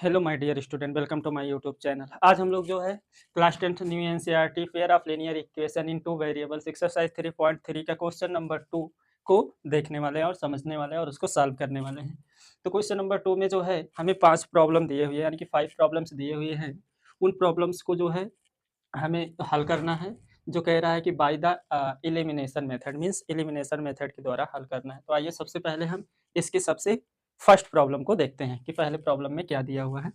Hello my dear student, welcome to my YouTube channel. आज हम लोग जो है class 10th new NCERT pair of linear equation in two variables exercise 3.3 का question number 2 को देखने वाले हैं और समझने वाले हैं और उसको सॉल्व करने वाले हैं। तो क्वेश्चन नंबर 2 में जो है हमें 5 प्रॉब्लम दिए हुए हैं, यानी कि 5 प्रॉब्लम्स दिए हुए हैं। उन प्रॉब्लम्स को जो है हमें हल करना है। जो कह रहा है कि by the elimination method, means elimination method के द्वारा हल करना है। तो आइए सबसे पहले हम इसकी सबसे फर्स्ट प्रॉब्लम को देखते हैं कि पहले प्रॉब्लम में क्या दिया हुआ है।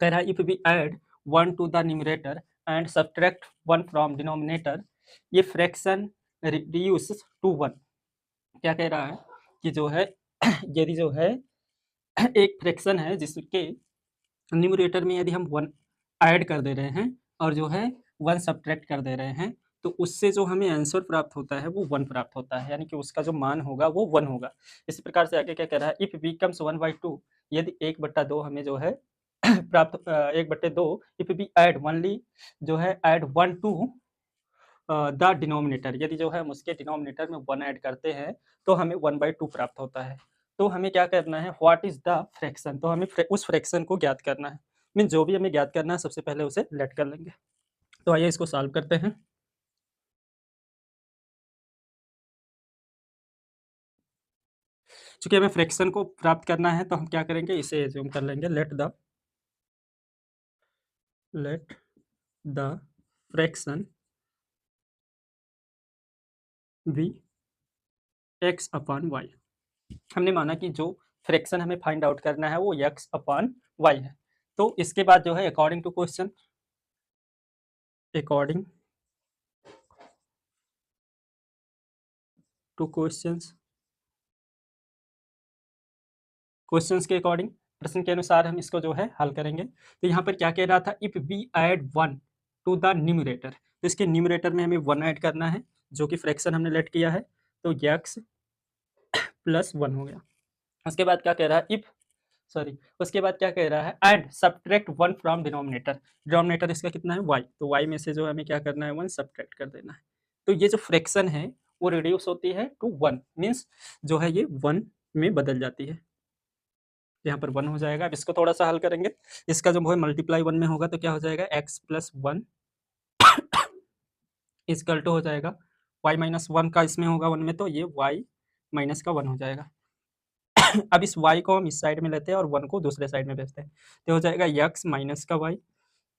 कह रहा है if we add 1 to the numerator and subtract 1 from denominator, ये फ्रैक्शन रिड्यूस टू 1। क्या कह रहा है कि जो है यदि जो है एक फ्रैक्शन है जिसके न्यूमरेटर में यदि हम 1 ऐड कर दे रहे हैं और जो है 1 सब्ट्रैक्ट कर दे रहे हैं, तो उससे जो हमें आंसर प्राप्त होता है वो 1 प्राप्त होता है, यानी कि उसका जो मान होगा वो 1 होगा। इसी प्रकार से आगे क्या कह रहा है, इफ वी कम्स 1/2, यदि 1/2 हमें जो है प्राप्त 1/2 इफ वी ऐड ओनली जो है ऐड 1 टू द डिनोमिनेटर, यदि जो है हम उसके डिनोमिनेटर में 1 ऐड करते हैं तो हमें 1/2 प्राप्त होता है। तो हमें क्या करना है, व्हाट इज द फ्रैक्शन, तो हमें उस फ्रैक्शन को ज्ञात करना है। मीन जो भी हमें ज्ञात करना है सबसे पहले उसे लेट कर लेंगे। तो आइए इसको सॉल्व करते हैं। चूंकि हमें फ्रैक्शन को प्राप्त करना है तो हम क्या करेंगे, इसे एज्यूम कर लेंगे। Let the fraction be x upon y. हमने माना कि जो फ्रैक्शन हमें फाइंड आउट करना है वो एक्स अपॉन वाई है। तो इसके बाद जो है अकॉर्डिंग टू क्वेश्चन क्वेश्चंस के अकॉर्डिंग, प्रश्न के अनुसार हम इसको जो है हल करेंगे। तो यहाँ पर क्या कह रहा था, if we add 1 to the numerator, तो इसके न्यूमरेटर में हमें 1 ऐड करना है जो कि फ्रैक्शन हमने लेट किया है, तो x प्लस 1 हो गया। उसके बाद क्या कह रहा है, उसके बाद क्या कह रहा है, and subtract 1 from denominator. Denominator इसका कितना है, y, तो y में से जो हमें क्या करना है, 1 सब्ट्रैक्ट कर देना है। तो ये जो फ्रैक्शन है वो रिड्यूस होती है टू 1, मीन्स जो है ये 1 में बदल जाती है। यहाँ पर 1 हो जाएगा। अब इसको थोड़ा सा हल करेंगे। इसका जो है मल्टीप्लाई 1 में होगा तो क्या हो जाएगा, x प्लस 1 इजकल टू हो जाएगा y माइनस 1 का इसमें होगा 1 में, तो ये y माइनस का 1 हो जाएगा। अब इस y को हम इस साइड में लेते हैं और 1 को दूसरे साइड में भेजते हैं, तो हो जाएगा x माइनस का y,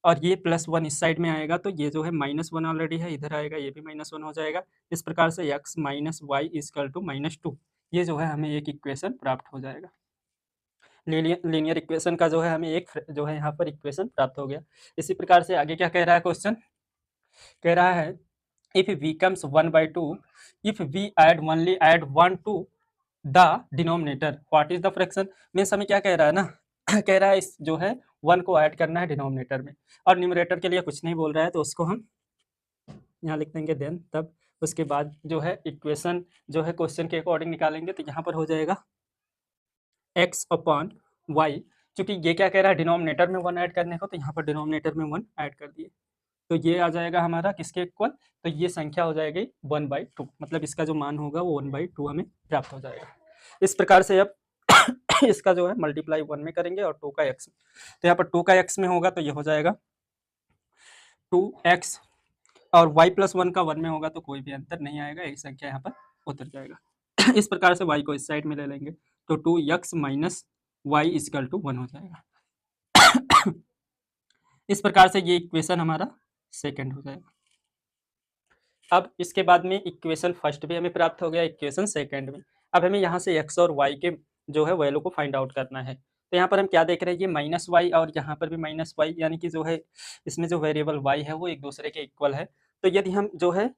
और ये प्लस 1 इस साइड में आएगा तो ये जो है माइनस 1 ऑलरेडी है, इधर आएगा ये भी माइनस 1 हो जाएगा। इस प्रकार से x minus y equal to -2, ये जो है हमें एक इक्वेशन प्राप्त हो जाएगा। लीनियर इक्वेशन का जो है हमें एक जो है यहाँ पर इक्वेशन प्राप्त हो गया। इसी प्रकार से आगे क्या कह रहा है क्वेश्चन, कह रहा है if v comes 1/2, if we add only add 1 to the denominator, what is the fraction. Means हमें क्या कह रहा है ना कह रहा है इस जो है 1 को ऐड करना है डिनोमिनेटर में, और न्यूमरेटर के लिए कुछ नहीं बोल रहा है, तो उसको हम यहाँ लिख देंगे देन, तब उसके बाद जो है इक्वेशन जो है क्वेश्चन के अकॉर्डिंग निकालेंगे। तो यहाँ पर हो जाएगा x अपॉन वाई, चूंकि ये क्या कह रहा है, डिनोमिनेटर में 1 ऐड करने को, तो यहाँ पर डिनोमिनेटर में 1 ऐड कर दिए, तो ये आ जाएगा हमारा किसके इक्वल, तो ये संख्या हो जाएगी 1/2, मतलब इसका जो मान होगा वो 1/2 हमें प्राप्त हो जाएगा। इस प्रकार से अब इसका जो है मल्टीप्लाई 1 में करेंगे और 2 का x, तो यहाँ पर 2 का x में होगा तो ये हो जाएगा 2x, और y प्लस 1 का 1 में होगा तो कोई भी अंतर नहीं आएगा, एक संख्या यहाँ पर उतर जाएगा। इस प्रकार से y को इस साइड में ले लेंगे तो 2x minus y equal to 1 हो जाएगा। इस प्रकार से ये इक्वेशन हमारा सेकंड हो जाएगा। अब इसके बाद में इक्वेशन फर्स्ट भी हमें प्राप्त हो गया, इक्वेशन सेकंड में अब हमें यहाँ से x और y के जो है वैल्यू को फाइंड आउट करना है। तो यहाँ पर हम क्या देख रहे हैं, ये माइनस वाई और यहाँ पर भी माइनस वाई, यानी कि जो है इसमें जो वेरिएबल y है वो एक दूसरे के इक्वल है। तो यदि हम जो है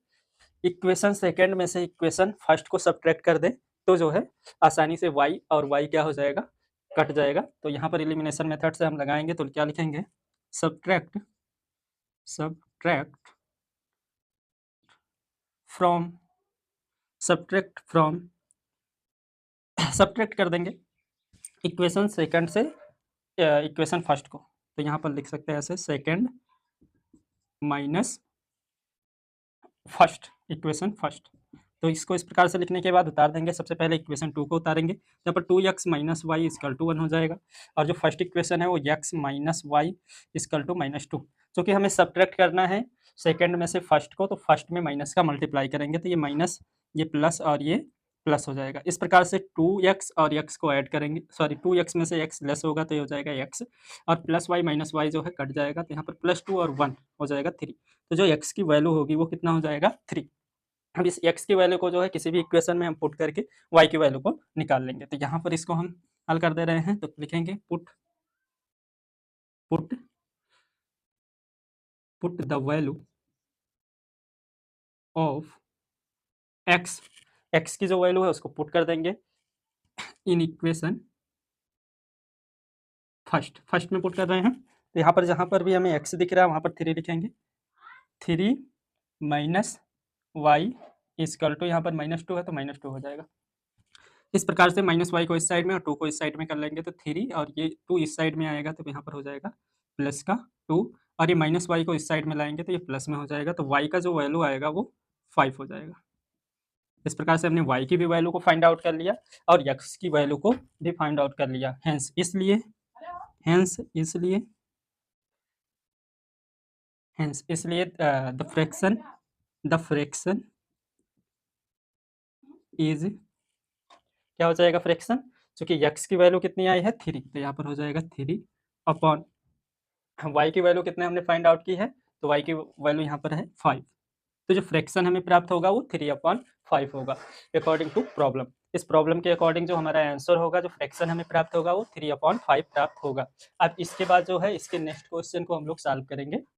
इक्वेशन सेकंड में से इक्वेशन फर्स्ट को सब्ट्रैक्ट कर दें तो जो है आसानी से y और y क्या हो जाएगा, कट जाएगा। तो यहाँ पर एलिमिनेशन मेथड से हम लगाएंगे तो क्या लिखेंगे, सब्ट्रैक्ट फ्रॉम सब्ट्रैक्ट कर देंगे इक्वेशन सेकंड से इक्वेशन फर्स्ट को। तो यहाँ पर लिख सकते हैं ऐसे, second minus first, equation first. तो इसको इस प्रकार से लिखने के बाद उतार देंगे। सबसे पहले इक्वेशन 2 को उतारेंगे, यहाँ पर 2x minus y equal to 1 हो जाएगा, और जो फर्स्ट इक्वेशन है वो x minus y equal to -2, क्योंकि हमें सब्ट्रैक्ट करना है सेकंड में से फर्स्ट को, तो फर्स्ट में माइनस का मल्टीप्लाई करेंगे, तो ये माइनस, ये प्लस और ये प्लस हो जाएगा। इस प्रकार से 2x और x को ऐड करेंगे, सॉरी 2x में से x लेस होगा तो ये हो जाएगा x, और प्लस वाई माइनस वाई जो है कट जाएगा, तो यहाँ पर +2 और 1 हो जाएगा 3। तो जो x की वैल्यू होगी वो कितना हो जाएगा 3। अब इस x की वैल्यू को जो है किसी भी इक्वेशन में हम पुट करके y की वैल्यू को निकाल लेंगे। तो यहाँ पर इसको हम हल कर दे रहे हैं, तो लिखेंगे put the value of x की जो वैल्यू है उसको पुट कर देंगे इन इक्वेशन फर्स्ट में पुट कर रहे हैं। तो यहाँ पर जहाँ पर भी हमें x दिख रहा है वहाँ पर 3 लिखेंगे, 3 माइनस वाई इक्वल टू, यहाँ पर -2 है तो -2 हो जाएगा। इस प्रकार से -y को इस साइड में और 2 को इस साइड में कर लेंगे, तो 3 और ये 2 इस साइड में आएगा, तो यहाँ पर हो जाएगा प्लस का 2, और ये -y को इस साइड में लाएंगे तो ये प्लस में हो जाएगा, तो y का जो वैल्यू आएगा वो 5 हो जाएगा। इस प्रकार से हमने y की भी वैल्यू को फाइंड आउट कर लिया और x की वैल्यू को भी फाइंड आउट कर लिया। हेंस इसलिए द फ्रैक्शन इज, क्या हो जाएगा फ्रैक्शन, क्योंकि x की वैल्यू कितनी आई है 3, तो यहाँ पर हो जाएगा 3 अपॉन y की वैल्यू कितने हमने फाइंड आउट की है, तो y की वैल्यू यहाँ पर है 5, तो जो फ्रैक्शन हमें प्राप्त होगा वो 3/5 होगा अकॉर्डिंग टू प्रॉब्लम। इस प्रॉब्लम के अकॉर्डिंग जो हमारा आंसर होगा, जो फ्रैक्शन हमें प्राप्त होगा वो 3/5 प्राप्त होगा। अब इसके बाद जो है इसके नेक्स्ट क्वेश्चन को हम लोग सॉल्व करेंगे।